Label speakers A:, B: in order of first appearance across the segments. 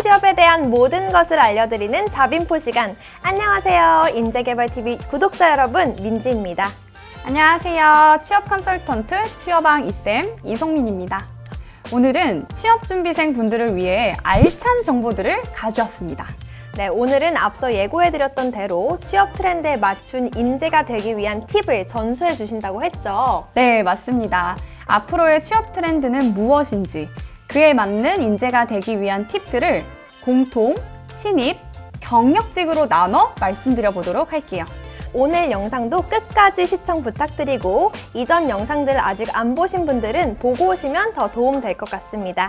A: 취업에 대한 모든 것을 알려드리는 잡인포 시간. 안녕하세요. 인재개발TV 구독자 여러분, 민지입니다.
B: 안녕하세요. 취업 컨설턴트 취업왕 이쌤 이성민입니다. 오늘은 취업준비생 분들을 위해 알찬 정보들을 가져왔습니다.
A: 네, 오늘은 앞서 예고해드렸던 대로 취업 트렌드에 맞춘 인재가 되기 위한 팁을 전수해 주신다고 했죠.
B: 네, 맞습니다. 앞으로의 취업 트렌드는 무엇인지, 그에 맞는 인재가 되기 위한 팁들을 공통, 신입, 경력직으로 나눠 말씀드려 보도록 할게요.
A: 오늘 영상도 끝까지 시청 부탁드리고 이전 영상들을 아직 안 보신 분들은 보고 오시면 더 도움 될 것 같습니다.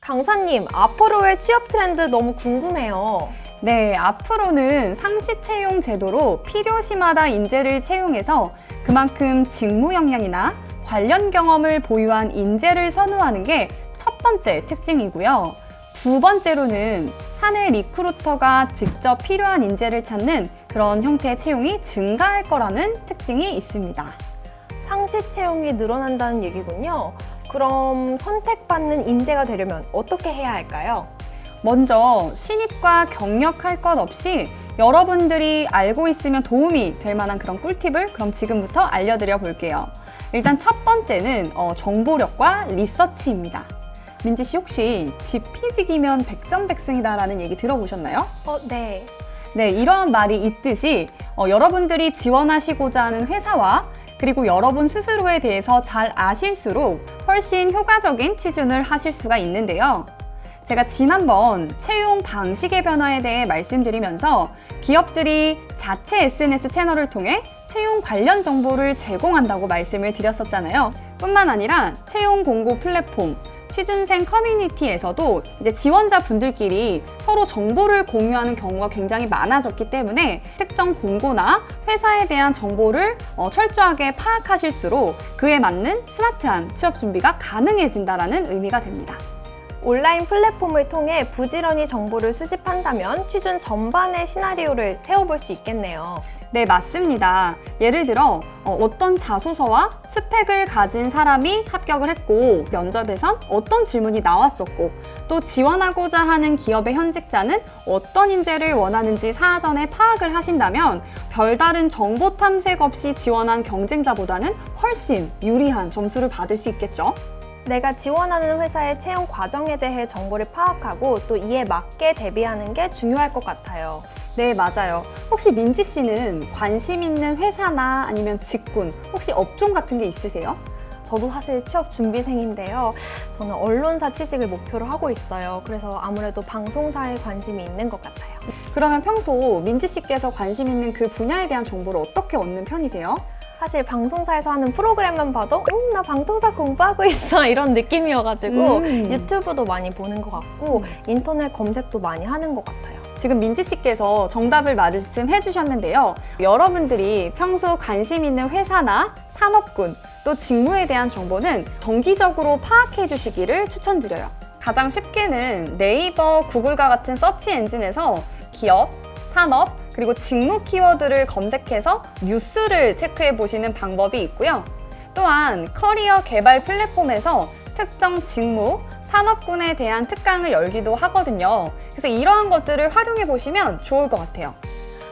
A: 강사님, 앞으로의 취업 트렌드 너무 궁금해요.
B: 네, 앞으로는 상시 채용 제도로 필요시마다 인재를 채용해서 그만큼 직무 역량이나 관련 경험을 보유한 인재를 선호하는 게 첫 번째 특징이고요. 두 번째로는 사내 리크루터가 직접 필요한 인재를 찾는 그런 형태의 채용이 증가할 거라는 특징이 있습니다.
A: 상시 채용이 늘어난다는 얘기군요. 그럼 선택받는 인재가 되려면 어떻게 해야 할까요?
B: 먼저 신입과 경력할 것 없이 여러분들이 알고 있으면 도움이 될 만한 그런 꿀팁을 그럼 지금부터 알려드려 볼게요. 일단 첫 번째는 정보력과 리서치입니다. 민지 씨 혹시 지피지기면 백전백승이다라는 얘기 들어보셨나요?
A: 네.
B: 네, 이러한 말이 있듯이 여러분들이 지원하시고자 하는 회사와 그리고 여러분 스스로에 대해서 잘 아실수록 훨씬 효과적인 취준을 하실 수가 있는데요. 제가 지난번 채용 방식의 변화에 대해 말씀드리면서 기업들이 자체 SNS 채널을 통해 채용 관련 정보를 제공한다고 말씀을 드렸었잖아요. 뿐만 아니라 채용 공고 플랫폼, 취준생 커뮤니티에서도 이제 지원자분들끼리 서로 정보를 공유하는 경우가 굉장히 많아졌기 때문에 특정 공고나 회사에 대한 정보를 철저하게 파악하실수록 그에 맞는 스마트한 취업 준비가 가능해진다는 의미가 됩니다.
A: 온라인 플랫폼을 통해 부지런히 정보를 수집한다면 취준 전반의 시나리오를 세워볼 수 있겠네요.
B: 네, 맞습니다. 예를 들어 어떤 자소서와 스펙을 가진 사람이 합격을 했고 면접에선 어떤 질문이 나왔었고 또 지원하고자 하는 기업의 현직자는 어떤 인재를 원하는지 사전에 파악을 하신다면 별다른 정보 탐색 없이 지원한 경쟁자보다는 훨씬 유리한 점수를 받을 수 있겠죠.
A: 내가 지원하는 회사의 채용 과정에 대해 정보를 파악하고 또 이에 맞게 대비하는 게 중요할 것 같아요.
B: 네, 맞아요. 혹시 민지 씨는 관심 있는 회사나 아니면 직군, 혹시 업종 같은 게 있으세요?
A: 저도 사실 취업 준비생인데요. 저는 언론사 취직을 목표로 하고 있어요. 그래서 아무래도 방송사에 관심이 있는 것 같아요.
B: 그러면 평소 민지 씨께서 관심 있는 그 분야에 대한 정보를 어떻게 얻는 편이세요?
A: 사실 방송사에서 하는 프로그램만 봐도 나 방송사 공부하고 있어 이런 느낌이어가지고 유튜브도 많이 보는 것 같고 인터넷 검색도 많이 하는 것 같아요.
B: 지금 민지 씨께서 정답을 말씀해 주셨는데요. 여러분들이 평소 관심 있는 회사나 산업군 또 직무에 대한 정보는 정기적으로 파악해 주시기를 추천드려요. 가장 쉽게는 네이버, 구글과 같은 서치 엔진에서 기업, 산업, 그리고 직무 키워드를 검색해서 뉴스를 체크해 보시는 방법이 있고요. 또한 커리어 개발 플랫폼에서 특정 직무, 산업군에 대한 특강을 열기도 하거든요. 그래서 이러한 것들을 활용해 보시면 좋을 것 같아요.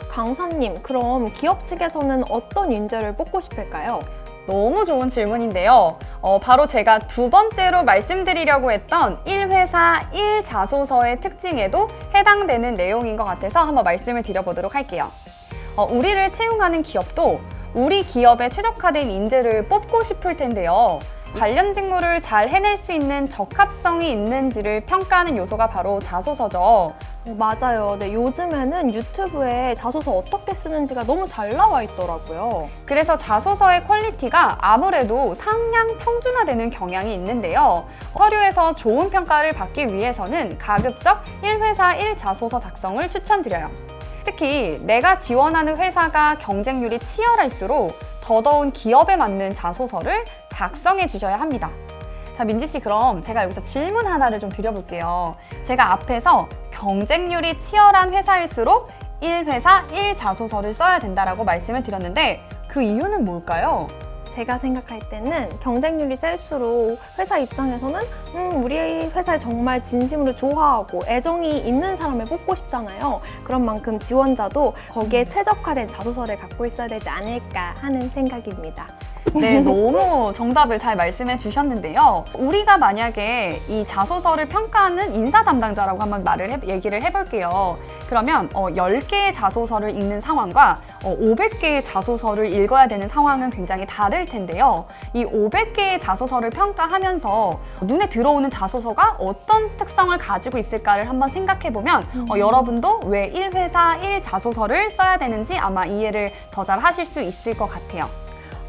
A: 강사님, 그럼 기업 측에서는 어떤 인재를 뽑고 싶을까요?
B: 너무 좋은 질문인데요. 바로 제가 두 번째로 말씀드리려고 했던 1회사 1자소서의 특징에도 해당되는 내용인 것 같아서 한번 말씀을 드려보도록 할게요. 우리를 채용하는 기업도 우리 기업에 최적화된 인재를 뽑고 싶을 텐데요. 관련 직무를 잘 해낼 수 있는 적합성이 있는지를 평가하는 요소가 바로 자소서죠.
A: 맞아요. 네, 요즘에는 유튜브에 자소서 어떻게 쓰는지가 너무 잘 나와 있더라고요.
B: 그래서 자소서의 퀄리티가 아무래도 상향 평준화되는 경향이 있는데요. 서류에서 좋은 평가를 받기 위해서는 가급적 1회사 1자소서 작성을 추천드려요. 특히 내가 지원하는 회사가 경쟁률이 치열할수록 더더운 기업에 맞는 자소서를 작성해 주셔야 합니다. 자, 민지 씨, 그럼 제가 여기서 질문 하나를 좀 드려볼게요. 제가 앞에서 경쟁률이 치열한 회사일수록 1회사 1자소서를 써야 된다라고 말씀을 드렸는데 그 이유는 뭘까요?
A: 제가 생각할 때는 경쟁률이 셀수록 회사 입장에서는 우리 회사에 정말 진심으로 좋아하고 애정이 있는 사람을 뽑고 싶잖아요. 그런 만큼 지원자도 거기에 최적화된 자소서를 갖고 있어야 되지 않을까 하는 생각입니다.
B: 네, 너무 정답을 잘 말씀해 주셨는데요. 우리가 만약에 이 자소서를 평가하는 인사 담당자라고 한번 얘기를 해볼게요. 그러면 10개의 자소서를 읽는 상황과 500개의 자소서를 읽어야 되는 상황은 굉장히 다를 텐데요. 이 500개의 자소서를 평가하면서 눈에 들어오는 자소서가 어떤 특성을 가지고 있을까를 한번 생각해보면 여러분도 왜 1회사 1자소서를 써야 되는지 아마 이해를 더 잘 하실 수 있을 것 같아요.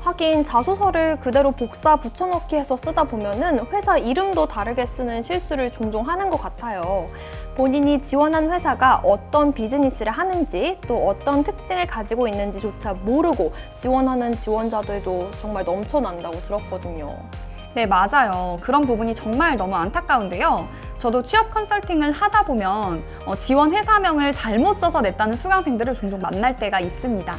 A: 하긴 자소서를 그대로 복사 붙여넣기 해서 쓰다 보면은 회사 이름도 다르게 쓰는 실수를 종종 하는 것 같아요. 본인이 지원한 회사가 어떤 비즈니스를 하는지 또 어떤 특징을 가지고 있는지조차 모르고 지원하는 지원자들도 정말 넘쳐난다고 들었거든요.
B: 네, 맞아요. 그런 부분이 정말 너무 안타까운데요. 저도 취업 컨설팅을 하다 보면 지원 회사명을 잘못 써서 냈다는 수강생들을 종종 만날 때가 있습니다.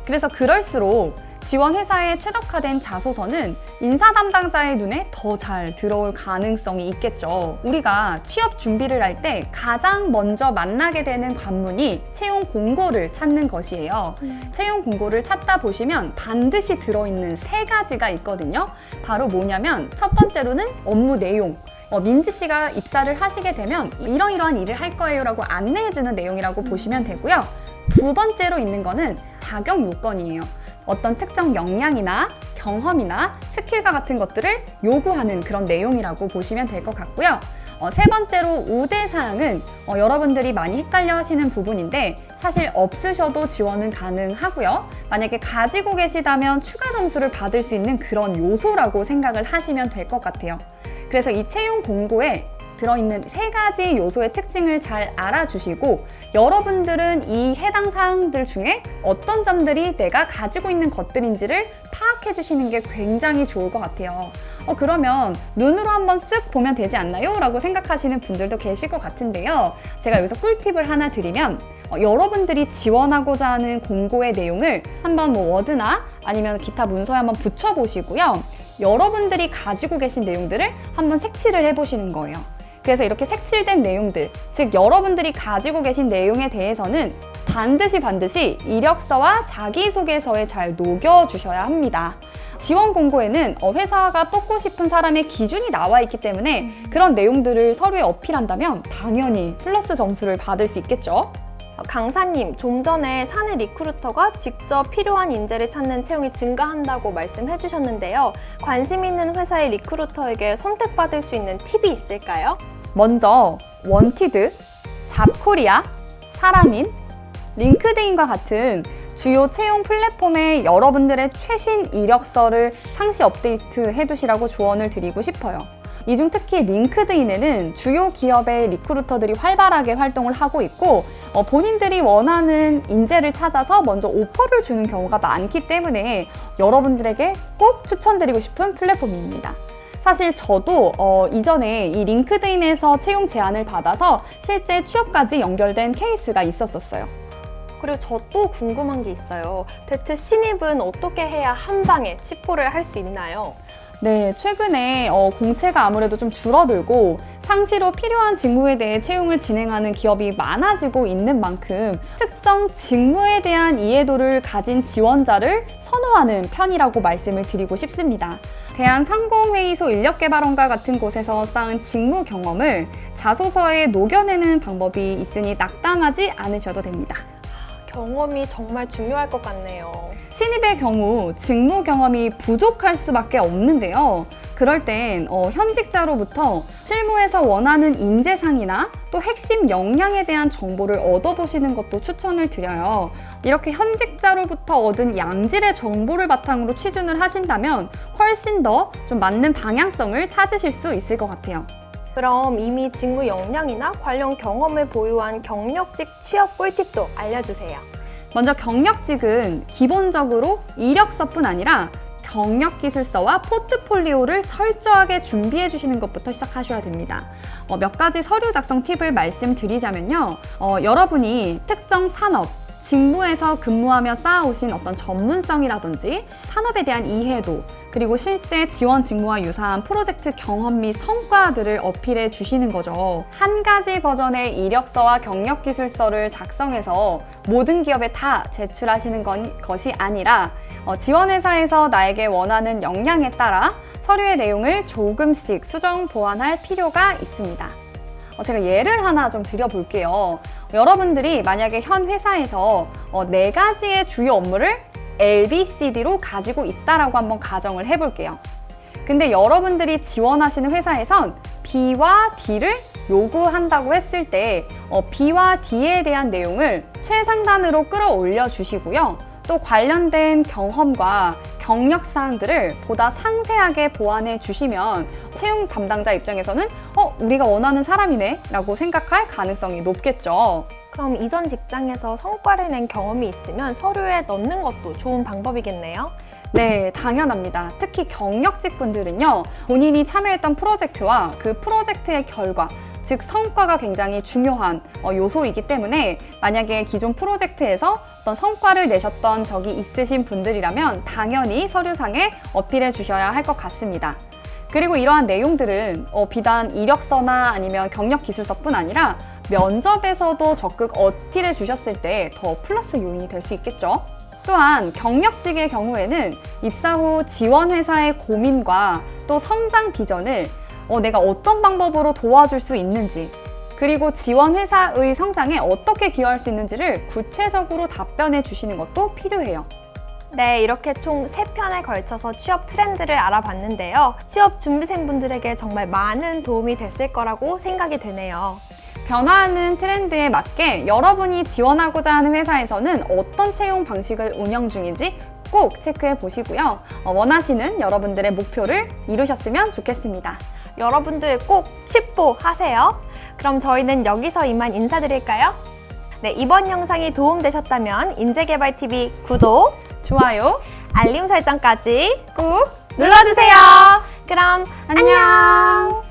B: 그래서 그럴수록 지원 회사에 최적화된 자소서는 인사 담당자의 눈에 더 잘 들어올 가능성이 있겠죠. 우리가 취업 준비를 할 때 가장 먼저 만나게 되는 관문이 채용 공고를 찾는 것이에요. 채용 공고를 찾다 보시면 반드시 들어있는 3가지가 있거든요. 바로 뭐냐면 첫 번째로는 업무 내용. 민지 씨가 입사를 하시게 되면 이러이러한 일을 할 거예요 라고 안내해주는 내용이라고 보시면 되고요. 두 번째로 있는 거는 자격 요건이에요. 어떤 특정 역량이나 경험이나 스킬과 같은 것들을 요구하는 그런 내용이라고 보시면 될 것 같고요. 세 번째로 우대사항은 여러분들이 많이 헷갈려 하시는 부분인데 사실 없으셔도 지원은 가능하고요. 만약에 가지고 계시다면 추가 점수를 받을 수 있는 그런 요소라고 생각을 하시면 될 것 같아요. 그래서 이 채용 공고에 들어있는 3가지 요소의 특징을 잘 알아주시고 여러분들은 이 해당 사항들 중에 어떤 점들이 내가 가지고 있는 것들인지를 파악해 주시는 게 굉장히 좋을 것 같아요. 그러면 눈으로 한번 쓱 보면 되지 않나요? 라고 생각하시는 분들도 계실 것 같은데요. 제가 여기서 꿀팁을 하나 드리면 여러분들이 지원하고자 하는 공고의 내용을 한번 워드나 아니면 기타 문서에 한번 붙여보시고요. 여러분들이 가지고 계신 내용들을 한번 색칠을 해보시는 거예요. 그래서 이렇게 색칠된 내용들, 즉 여러분들이 가지고 계신 내용에 대해서는 반드시 이력서와 자기소개서에 잘 녹여주셔야 합니다. 지원 공고에는 회사가 뽑고 싶은 사람의 기준이 나와 있기 때문에 그런 내용들을 서류에 어필한다면 당연히 플러스 점수를 받을 수 있겠죠.
A: 강사님, 좀 전에 사내 리크루터가 직접 필요한 인재를 찾는 채용이 증가한다고 말씀해 주셨는데요. 관심 있는 회사의 리크루터에게 선택받을 수 있는 팁이 있을까요?
B: 먼저 원티드, 잡코리아, 사람인, 링크드인과 같은 주요 채용 플랫폼에 여러분들의 최신 이력서를 상시 업데이트 해두시라고 조언을 드리고 싶어요. 이 중 특히 링크드인에는 주요 기업의 리크루터들이 활발하게 활동을 하고 있고 본인들이 원하는 인재를 찾아서 먼저 오퍼를 주는 경우가 많기 때문에 여러분들에게 꼭 추천드리고 싶은 플랫폼입니다. 사실 저도 이전에 이 링크드인에서 채용 제안을 받아서 실제 취업까지 연결된 케이스가 있었어요.
A: 그리고 저 또 궁금한 게 있어요. 대체 신입은 어떻게 해야 한 방에 치포를 할 수 있나요?
B: 네, 최근에 공채가 아무래도 좀 줄어들고 상시로 필요한 직무에 대해 채용을 진행하는 기업이 많아지고 있는 만큼 특정 직무에 대한 이해도를 가진 지원자를 선호하는 편이라고 말씀을 드리고 싶습니다. 대한상공회의소 인력개발원과 같은 곳에서 쌓은 직무 경험을 자소서에 녹여내는 방법이 있으니 낙담하지 않으셔도 됩니다.
A: 경험이 정말 중요할 것 같네요.
B: 신입의 경우 직무 경험이 부족할 수밖에 없는데요. 그럴 땐 현직자로부터 실무에서 원하는 인재상이나 또 핵심 역량에 대한 정보를 얻어보시는 것도 추천을 드려요. 이렇게 현직자로부터 얻은 양질의 정보를 바탕으로 취준을 하신다면 훨씬 더 좀 맞는 방향성을 찾으실 수 있을 것 같아요.
A: 그럼 이미 직무 역량이나 관련 경험을 보유한 경력직 취업 꿀팁도 알려주세요.
B: 먼저 경력직은 기본적으로 이력서뿐 아니라 경력기술서와 포트폴리오를 철저하게 준비해 주시는 것부터 시작하셔야 됩니다. 몇 가지 서류 작성 팁을 말씀드리자면요. 여러분이 특정 산업, 직무에서 근무하며 쌓아오신 어떤 전문성이라든지 산업에 대한 이해도, 그리고 실제 지원 직무와 유사한 프로젝트 경험 및 성과들을 어필해 주시는 거죠. 한 가지 버전의 이력서와 경력기술서를 작성해서 모든 기업에 다 제출하시는 것이 아니라 지원회사에서 나에게 원하는 역량에 따라 서류의 내용을 조금씩 수정 보완할 필요가 있습니다. 제가 예를 하나 좀 드려볼게요. 여러분들이 만약에 현 회사에서 4가지의 주요 업무를 LBCD로 가지고 있다라고 한번 가정을 해볼게요. 근데 여러분들이 지원하시는 회사에선 B와 D를 요구한다고 했을 때 B와 D에 대한 내용을 최상단으로 끌어올려 주시고요. 또 관련된 경험과 경력 사항들을 보다 상세하게 보완해 주시면 채용 담당자 입장에서는 우리가 원하는 사람이네 라고 생각할 가능성이 높겠죠.
A: 그럼 이전 직장에서 성과를 낸 경험이 있으면 서류에 넣는 것도 좋은 방법이겠네요.
B: 네, 당연합니다. 특히 경력직 분들은요, 본인이 참여했던 프로젝트와 그 프로젝트의 결과, 즉 성과가 굉장히 중요한 요소이기 때문에 만약에 기존 프로젝트에서 어떤 성과를 내셨던 적이 있으신 분들이라면 당연히 서류상에 어필해 주셔야 할 것 같습니다. 그리고 이러한 내용들은 비단 이력서나 아니면 경력 기술서뿐 아니라 면접에서도 적극 어필해 주셨을 때 더 플러스 요인이 될 수 있겠죠. 또한 경력직의 경우에는 입사 후 지원회사의 고민과 또 성장 비전을 내가 어떤 방법으로 도와줄 수 있는지, 그리고 지원회사의 성장에 어떻게 기여할 수 있는지를 구체적으로 답변해 주시는 것도 필요해요.
A: 네, 이렇게 총 3편에 걸쳐서 취업 트렌드를 알아봤는데요. 취업 준비생분들에게 정말 많은 도움이 됐을 거라고 생각이 되네요.
B: 변화하는 트렌드에 맞게 여러분이 지원하고자 하는 회사에서는 어떤 채용 방식을 운영 중인지 꼭 체크해 보시고요. 원하시는 여러분들의 목표를 이루셨으면 좋겠습니다.
A: 여러분들 꼭 취뽀 하세요. 그럼 저희는 여기서 이만 인사드릴까요? 네, 이번 영상이 도움되셨다면 인재개발TV 구독,
B: 좋아요,
A: 알림 설정까지
B: 꾹
A: 눌러주세요. 그럼 안녕.